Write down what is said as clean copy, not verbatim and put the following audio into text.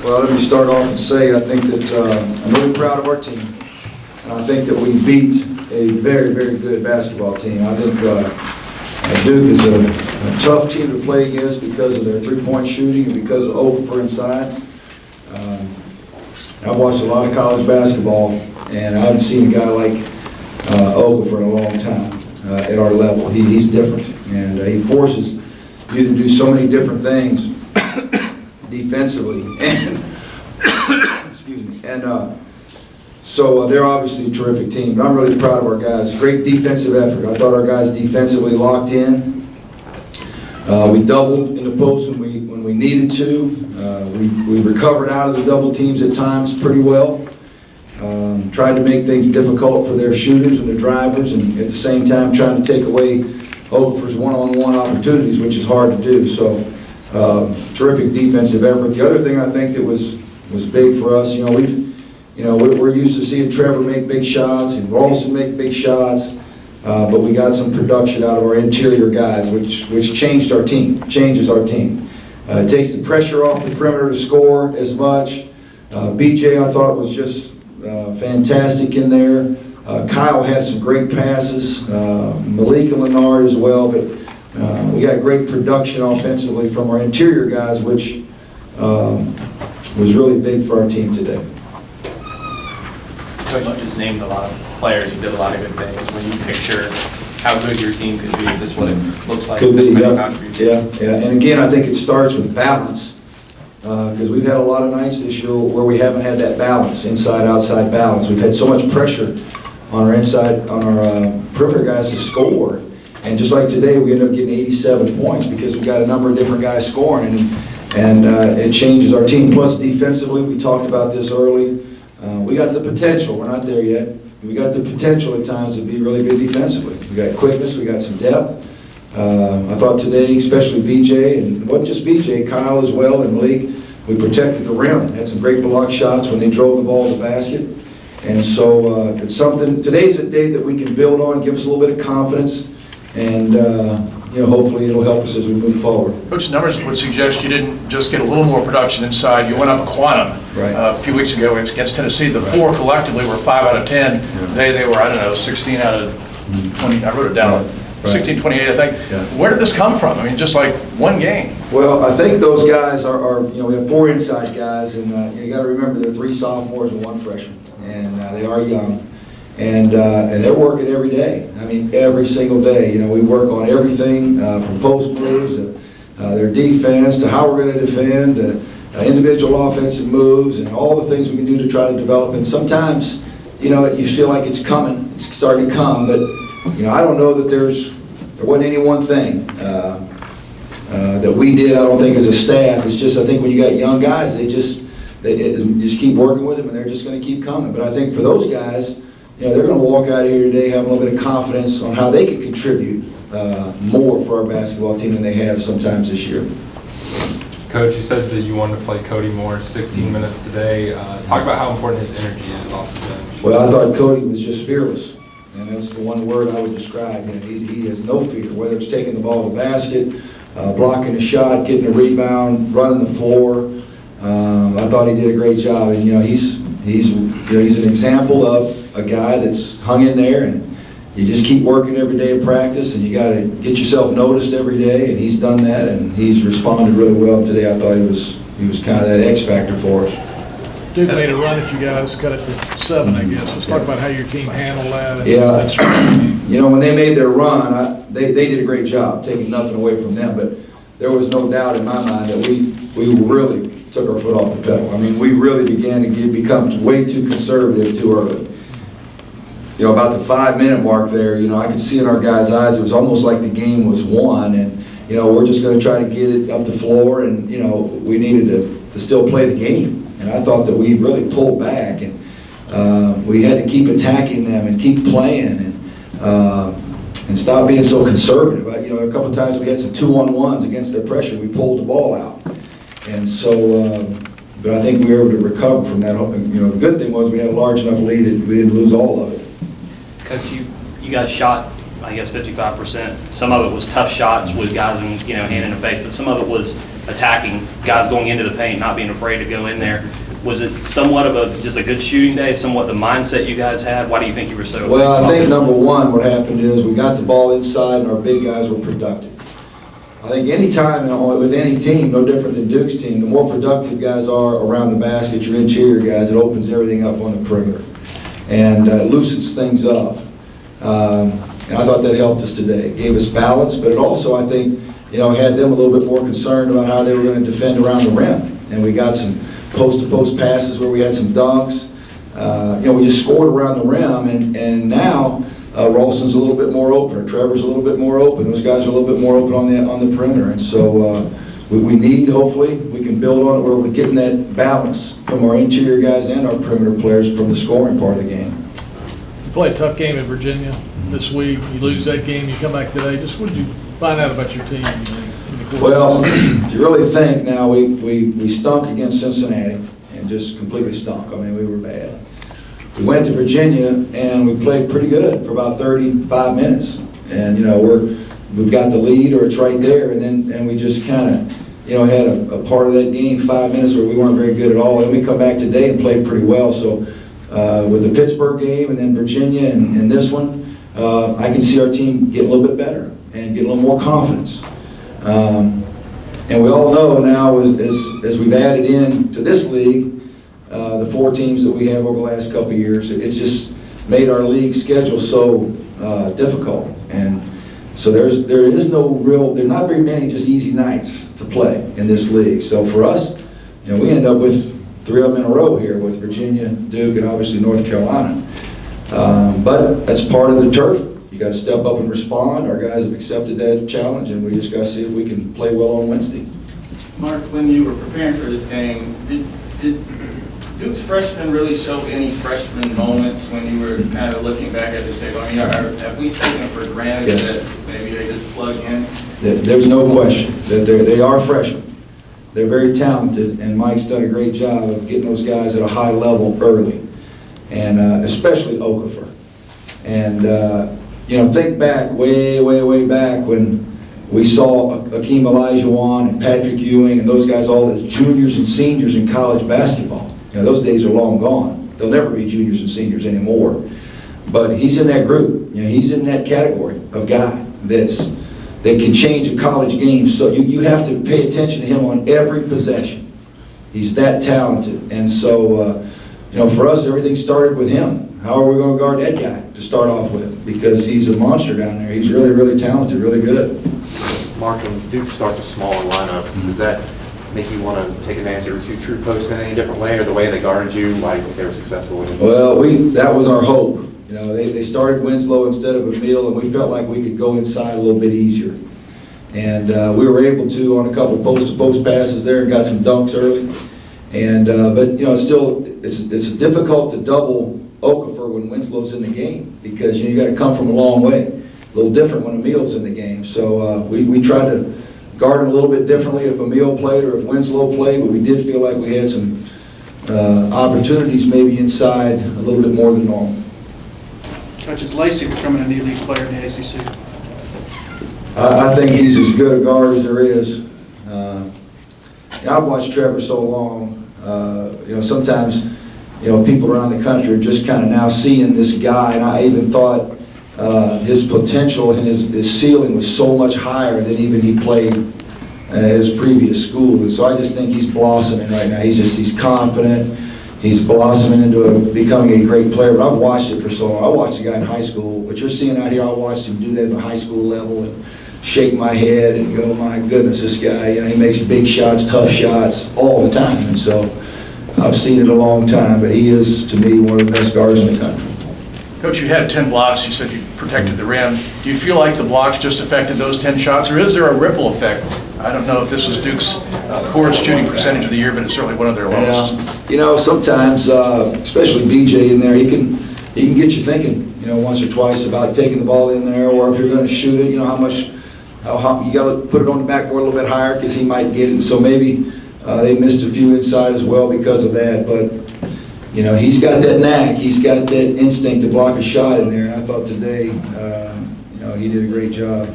Well, let me start off and say I think that I'm really proud of our team. And I think that we beat a very, very good basketball team. I think Duke is a tough team to play against because of their three-point shooting and because of Okafor inside. I've watched a lot of college basketball, and I haven't seen a guy like Okafor in a long time at our level. He's different, and he forces you to do so many different things defensively. And excuse me. And so they're obviously a terrific team, but I'm really proud of our guys. Great defensive effort. I thought our guys defensively locked in. We doubled in the post when we needed to. We recovered out of the double teams at times pretty well. Tried to make things difficult for their shooters and the drivers, and at the same time trying to take away Okafor's one-on-one opportunities, which is hard to do. So terrific defensive effort. The other thing I think that was big for us, we're used to seeing Trevor make big shots and Ralston make big shots, but we got some production out of our interior guys, which changes our team. It takes the pressure off the perimeter to score as much. BJ, I thought, was just fantastic in there. Kyle had some great passes. Malik and Leonard as well, but we got great production offensively from our interior guys, which was really big for our team today. Coach, you just named a lot of players who did a lot of good things. When you picture how good your team could be, is this what it looks like? Could be, yeah. And again, I think it starts with balance, because we've had a lot of nights this year where we haven't had that balance, inside-outside balance. We've had so much pressure on our perimeter guys to score, and just like today, we end up getting 87 points because we got a number of different guys scoring, and it changes our team. Plus, defensively, we talked about this early. We got the potential. We're not there yet. We got the potential at times to be really good defensively. We got quickness. We got some depth. I thought today, especially BJ, and it wasn't just BJ, Kyle as well, and Malik, we protected the rim. Had some great block shots when they drove the ball to the basket. And so it's something, today's a day that we can build on, give us a little bit of confidence, and hopefully it'll help us as we move forward. Coach, numbers would suggest you didn't just get a little more production inside. You went up a quantum a few weeks ago against Tennessee. The four collectively were 5 out of 10. Yeah. Today they were, 16 out of 20. I wrote it down. Right. 16, 28, I think. Yeah. Where did this come from? I mean, just like one game. Well, I think those guys are we have 4 inside guys, and you got to remember there are 3 sophomores and 1 freshman, and they are young. And they're working every day. I mean, every single day. We work on everything from post moves, their defense, to how we're going to defend, individual offensive moves, and all the things we can do to try to develop. And sometimes, you feel like it's coming, it's starting to come, but I don't know that there wasn't any one thing that we did. I don't think as a staff. It's just I think when you got young guys, they just keep working with them, and they're just going to keep coming. But I think for those guys, they're going to walk out of here today having a little bit of confidence on how they can contribute more for our basketball team than they have sometimes this year. Coach, you said that you wanted to play Cody more 16 minutes today. Talk about how important his energy is off the bench. Well, I thought Cody was just fearless, and that's the one word I would describe him. He has no fear, whether it's taking the ball to the basket, blocking a shot, getting a rebound, running the floor. I thought he did a great job, and he's an example of a guy that's hung in there, and you just keep working every day in practice, and you got to get yourself noticed every day, and he's done that, and he's responded really well today. I thought he was kind of that X factor for us. Duke made a run at you guys, cut it to 7, I guess. Let's talk about how your team handled that. Yeah, when they made their run, they did a great job, taking nothing away from them, but there was no doubt in my mind that we really took our foot off the pedal. I mean, we really began to become way too conservative too early. About the 5-minute mark there, I could see in our guys' eyes, it was almost like the game was won, and, we're just going to try to get it up the floor, and, we needed to still play the game. And I thought that we really pulled back, and we had to keep attacking them and keep playing and stop being so conservative. A couple of times we had some 2-on-1s against their pressure. We pulled the ball out. And so, but I think we were able to recover from that. The good thing was we had a large enough lead that we didn't lose all of it. Coach, you guys shot, I guess, 55%. Some of it was tough shots with guys, hand in the face, but some of it was attacking, guys going into the paint, not being afraid to go in there. Was it somewhat of just a good shooting day, somewhat the mindset you guys had? Why do you think you were so? Well, I think number one, what happened is we got the ball inside and our big guys were productive. I think any time with any team, no different than Duke's team, the more productive guys are around the basket, your interior guys, it opens everything up on the perimeter and loosens things up. And I thought that helped us today. It gave us balance, but it also, I think, had them a little bit more concerned about how they were going to defend around the rim. And we got some post-to-post passes where we had some dunks. We just scored around the rim, and now Ralston's a little bit more open, or Trevor's a little bit more open. Those guys are a little bit more open on the perimeter, and so we need, hopefully, we can build on it where we're getting that balance from our interior guys and our perimeter players from the scoring part of the game. You played a tough game at Virginia this week. You lose that game, you come back today. Just what did you find out about your team? Well, if you really think now, we stunk against Cincinnati and just completely stunk. I mean, we were bad. We went to Virginia and we played pretty good for about 35 minutes. And, we've got the lead or it's right there. And we just kind of, had a part of that game, 5 minutes where we weren't very good at all. And we come back today and played pretty well. So with the Pittsburgh game and then Virginia and this one, I can see our team get a little bit better and get a little more confidence. And we all know now as we've added in to this league, the 4 teams that we have over the last couple of years, it's just made our league schedule so difficult. And so there's not very many just easy nights to play in this league. So for us, we end up with 3 of them in a row here with Virginia, Duke, and obviously North Carolina. But that's part of the turf. You got to step up and respond. Our guys have accepted that challenge, and we just got to see if we can play well on Wednesday. Mark, when you were preparing for this game, did Duke's freshmen really show any freshman moments when you were kind of looking back at this tape? I mean, have we taken it for granted that maybe they just plug in? There's no question that they are freshmen. They're very talented, and Mike's done a great job of getting those guys at a high level early, and especially Okafor. And think back, way back when we saw Akeem Olajuwon and Patrick Ewing and those guys all as juniors and seniors in college basketball. Those days are long gone. They'll never be juniors and seniors anymore. But he's in that group. He's in that category of guy that can change a college game. So you have to pay attention to him on every possession. He's that talented. And so, for us, everything started with him. How are we going to guard that guy to start off with? Because he's a monster down there. He's really, really talented, really good. Mark, when Duke starts a smaller lineup, does that make you want to take advantage of your 2 true posts in any different way, or the way they guarded you, like if they were successful against? Well, that was our hope. They started Winslow instead of Emile, and we felt like we could go inside a little bit easier. And we were able to on a couple post-to-post passes there and got some dunks early. And but still, it's difficult to double Okafor when Winslow's in the game because you got to come from a long way. A little different when Emile's in the game. So we tried to guard him a little bit differently if Emile played or if Winslow played, but we did feel like we had some opportunities maybe inside a little bit more than normal. Coach, is Lacey becoming an elite player in the ACC? I think he's as good a guard as there is. I've watched Trevor so long. Sometimes people around the country are just kind of now seeing this guy, and I even thought his potential and his ceiling was so much higher than even he played at his previous school. And so I just think he's blossoming right now. He's confident. He's blossoming into becoming a great player. But I've watched it for so long. I watched a guy in high school. What you're seeing out here, I watched him do that at the high school level and shake my head and go, my goodness, this guy, he makes big shots, tough shots all the time. And so I've seen it a long time, but he is, to me, one of the best guards in the country. Coach, you had 10 blocks. You said you protected the rim. Do you feel like the blocks just affected those 10 shots, or is there a ripple effect? I don't know if this was Duke's poorest shooting percentage of the year, but it's certainly one of their lowest. Sometimes, especially BJ in there, he can get you thinking, once or twice about taking the ball in there, or if you're going to shoot it, how you got to put it on the backboard a little bit higher because he might get it. So maybe they missed a few inside as well because of that, but. He's got that knack. He's got that instinct to block a shot in there. And I thought today, he did a great job.